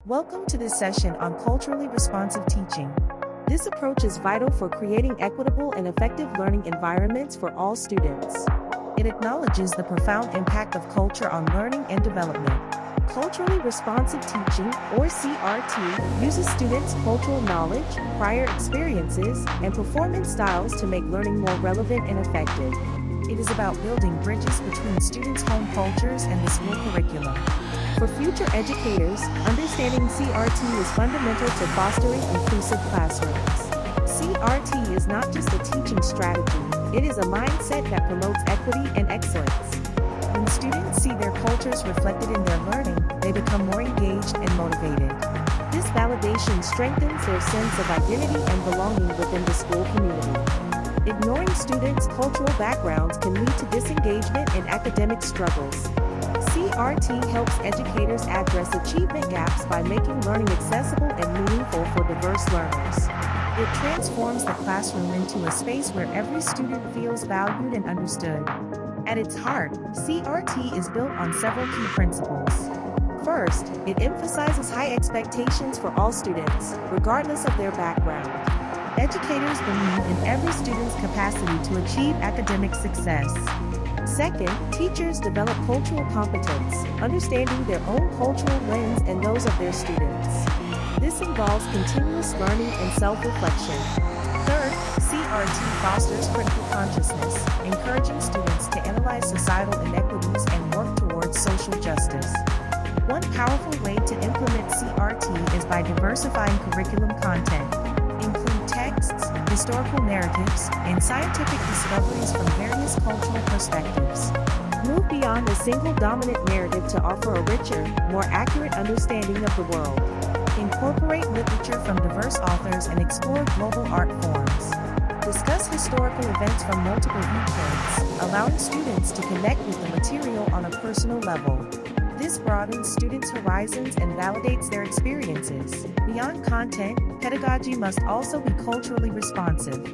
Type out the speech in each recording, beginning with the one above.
Welcome to this session on culturally responsive teaching. This approach is vital for creating equitable and effective learning environments for all students. It acknowledges the profound impact of culture on learning and development. Culturally responsive teaching, or CRT, uses students' cultural knowledge, prior experiences, and performance styles to make learning more relevant and effective. It is about building bridges between students' home cultures and the school curriculum. For future educators, understanding CRT is fundamental to fostering inclusive classrooms. CRT is not just a teaching strategy, it is a mindset that promotes equity and excellence. When students see their cultures reflected in their learning, they become more engaged and motivated. This validation strengthens their sense of identity and belonging within the school community. Ignoring students' cultural backgrounds can lead to disengagement and academic struggles. CRT helps educators address achievement gaps by making learning accessible and meaningful for diverse learners. It transforms the classroom into a space where every student feels valued and understood. At its heart, CRT is built on several key principles. First, it emphasizes high expectations for all students, regardless of their background. Educators believe in every student's capacity to achieve academic success. Second, teachers develop cultural competence, understanding their own cultural lens and those of their students. This involves continuous learning and self-reflection. Third, CRT fosters critical consciousness, encouraging students to analyze societal inequities and work towards social justice. One powerful way to implement CRT is by diversifying curriculum content. Include texts, historical narratives, and scientific discoveries from various cultural perspectives. Move beyond a single dominant narrative to offer a richer, more accurate understanding of the world. Incorporate literature from diverse authors and explore global art forms. Discuss historical events from multiple viewpoints, allowing students to connect with the material on a personal level. This broadens students' horizons and validates their experiences. Beyond content, pedagogy must also be culturally responsive.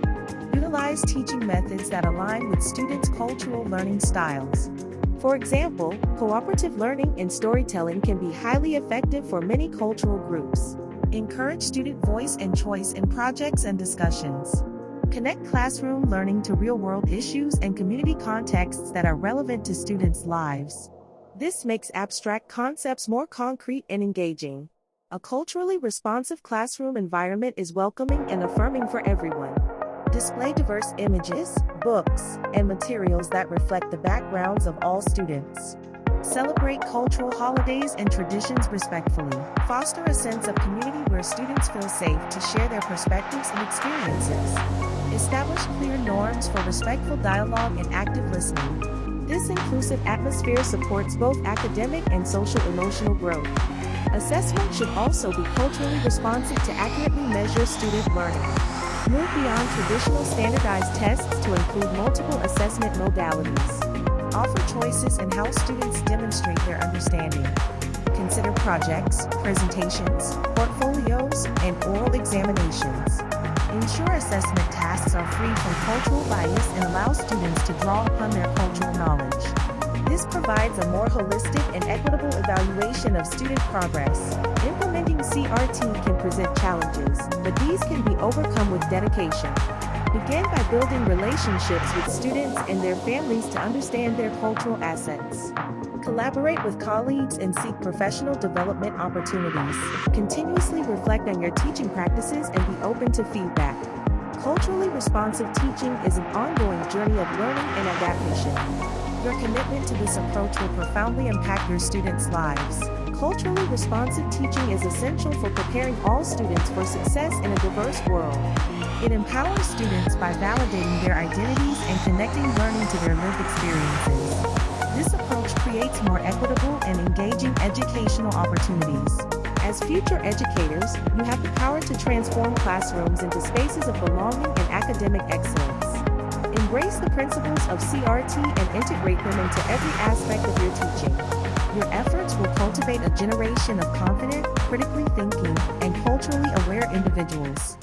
Utilize teaching methods that align with students' cultural learning styles. For example, cooperative learning and storytelling can be highly effective for many cultural groups. Encourage student voice and choice in projects and discussions. Connect classroom learning to real-world issues and community contexts that are relevant to students' lives. This makes abstract concepts more concrete and engaging. A culturally responsive classroom environment is welcoming and affirming for everyone. Display diverse images, books, and materials that reflect the backgrounds of all students. Celebrate cultural holidays and traditions respectfully. Foster a sense of community where students feel safe to share their perspectives and experiences. Establish clear norms for respectful dialogue and active listening. This inclusive atmosphere supports both academic and social-emotional growth. Assessment should also be culturally responsive to accurately measure student learning. Move beyond traditional standardized tests to include multiple assessment modalities. Offer choices in how students demonstrate their understanding. Consider projects, presentations, portfolios, and oral examinations. Ensure assessment tasks are free from cultural bias and allow students to draw upon their cultural knowledge. This provides a more holistic and equitable evaluation of student progress. Implementing CRT can present challenges, but these can be overcome with dedication. Begin by building relationships with students and their families to understand their cultural assets. Collaborate with colleagues and seek professional development opportunities. Continuously reflect on your teaching practices and be open to feedback. Culturally responsive teaching is an ongoing journey of learning and adaptation. Your commitment to this approach will profoundly impact your students' lives. Culturally responsive teaching is essential for preparing all students for success in a diverse world. It empowers students by validating their identities and connecting learning to their lived experiences. This approach creates more equitable and engaging educational opportunities. As future educators, you have the power to transform classrooms into spaces of belonging and academic excellence. Embrace the principles of CRT and integrate them into every aspect of your teaching. Your efforts will cultivate a generation of confident, critically thinking, and culturally aware individuals.